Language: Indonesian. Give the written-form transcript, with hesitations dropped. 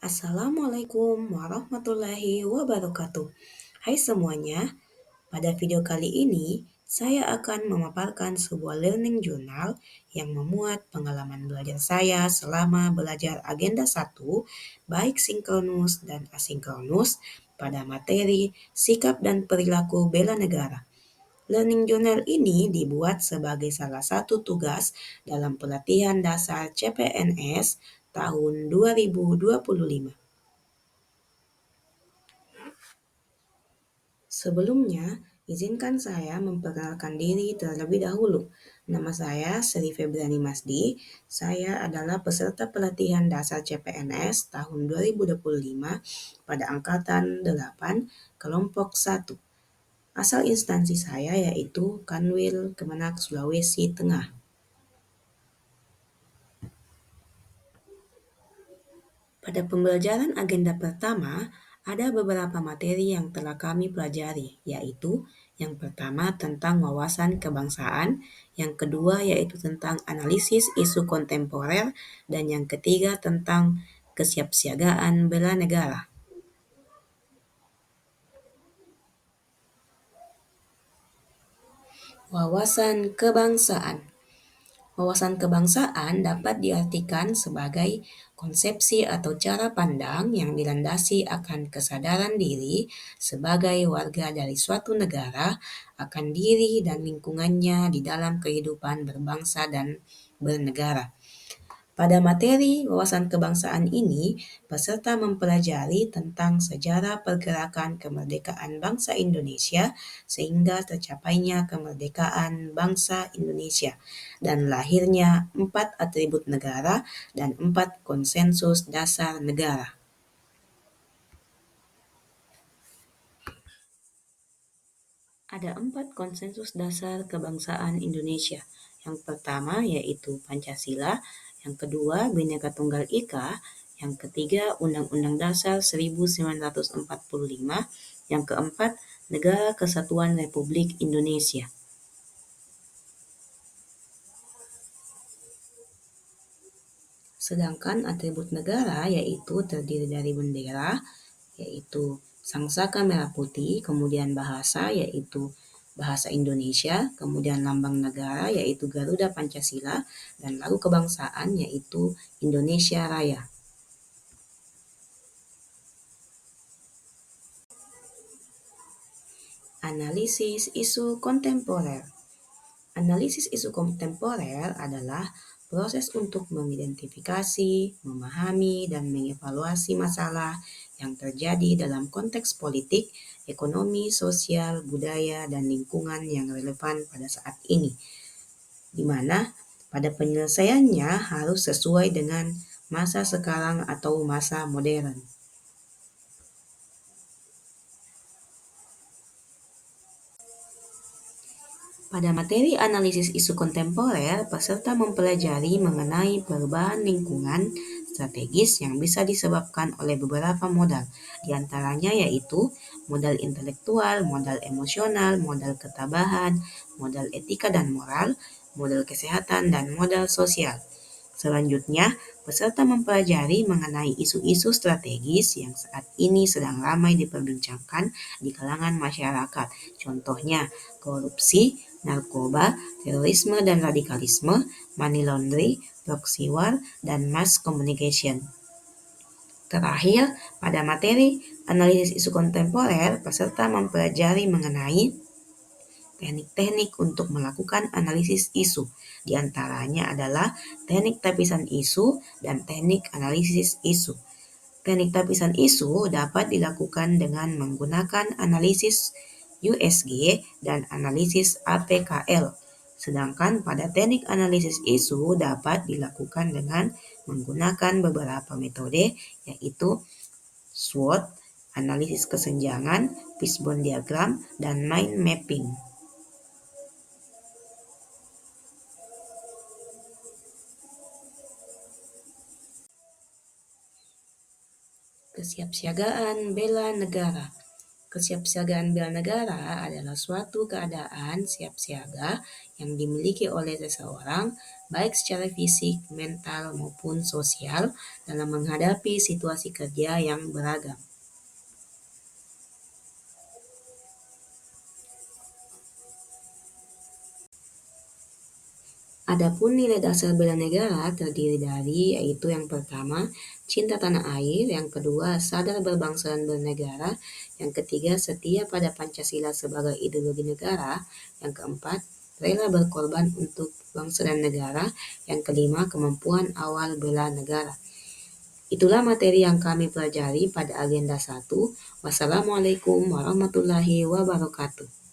Assalamualaikum warahmatullahi wabarakatuh. Hai semuanya, pada video kali ini saya akan memaparkan sebuah learning journal yang memuat pengalaman belajar saya selama belajar agenda 1, baik sinkronus dan asinkronus, pada materi sikap dan perilaku bela negara. Learning journal ini dibuat sebagai salah satu tugas dalam pelatihan dasar CPNS tahun 2025. Sebelumnya, izinkan saya memperkenalkan diri terlebih dahulu. Nama saya Sri Febriani Masdi. Saya adalah peserta pelatihan dasar CPNS tahun 2025 pada angkatan 8, kelompok 1. Asal instansi saya yaitu Kanwil Kemenak Sulawesi Tengah. Pada pembelajaran agenda pertama, ada beberapa materi yang telah kami pelajari, yaitu yang pertama tentang wawasan kebangsaan, yang kedua yaitu tentang analisis isu kontemporer, dan yang ketiga tentang kesiapsiagaan bela negara. Wawasan kebangsaan. Wawasan kebangsaan dapat diartikan sebagai konsepsi atau cara pandang yang dilandasi akan kesadaran diri sebagai warga dari suatu negara akan diri dan lingkungannya di dalam kehidupan berbangsa dan bernegara. Pada materi wawasan kebangsaan ini, peserta mempelajari tentang sejarah pergerakan kemerdekaan bangsa Indonesia sehingga tercapainya kemerdekaan bangsa Indonesia dan lahirnya 4 atribut negara dan 4 konsensus dasar negara. Ada 4 konsensus dasar kebangsaan Indonesia. Yang pertama yaitu Pancasila, yang kedua Bhinneka Tunggal Ika, yang ketiga Undang-Undang Dasar 1945, yang keempat Negara Kesatuan Republik Indonesia. Sedangkan atribut negara yaitu terdiri dari bendera, yaitu sangsaka merah putih, kemudian bahasa yaitu bahasa Indonesia, kemudian lambang negara yaitu Garuda Pancasila, dan lagu kebangsaan yaitu Indonesia Raya. Analisis isu kontemporer. Analisis isu kontemporer adalah proses untuk mengidentifikasi, memahami, dan mengevaluasi masalah yang terjadi dalam konteks politik, ekonomi, sosial, budaya, dan lingkungan yang relevan pada saat ini, di mana pada penyelesaiannya harus sesuai dengan masa sekarang atau masa modern. Pada materi analisis isu kontemporer, peserta mempelajari mengenai perubahan lingkungan strategis yang bisa disebabkan oleh beberapa modal, diantaranya yaitu modal intelektual, modal emosional, modal ketabahan, modal etika dan moral, modal kesehatan, dan modal sosial. Selanjutnya, peserta mempelajari mengenai isu-isu strategis yang saat ini sedang ramai diperbincangkan di kalangan masyarakat. Contohnya, korupsi, narkoba, terorisme dan radikalisme, money laundering, proxy war, dan mass communication. Terakhir, pada materi analisis isu kontemporer, peserta mempelajari mengenai teknik-teknik untuk melakukan analisis isu. Di antaranya adalah teknik tapisan isu dan teknik analisis isu. Teknik tapisan isu dapat dilakukan dengan menggunakan analisis USG dan analisis APKL. Sedangkan pada teknik analisis isu dapat dilakukan dengan menggunakan beberapa metode yaitu SWOT, analisis kesenjangan, fishbone diagram, dan mind mapping. Kesiapsiagaan bela negara. Kesiapsiagaan bela negara adalah suatu keadaan siap siaga yang dimiliki oleh seseorang, baik secara fisik, mental, maupun sosial, dalam menghadapi situasi kerja yang beragam. Adapun nilai dasar bela negara terdiri dari, yaitu yang pertama, cinta tanah air, yang kedua, sadar berbangsa dan bernegara, yang ketiga, setia pada Pancasila sebagai ideologi negara, yang keempat, rela berkorban untuk bangsa dan negara, yang kelima, kemampuan awal bela negara. Itulah materi yang kami pelajari pada agenda 1. Wassalamualaikum warahmatullahi wabarakatuh.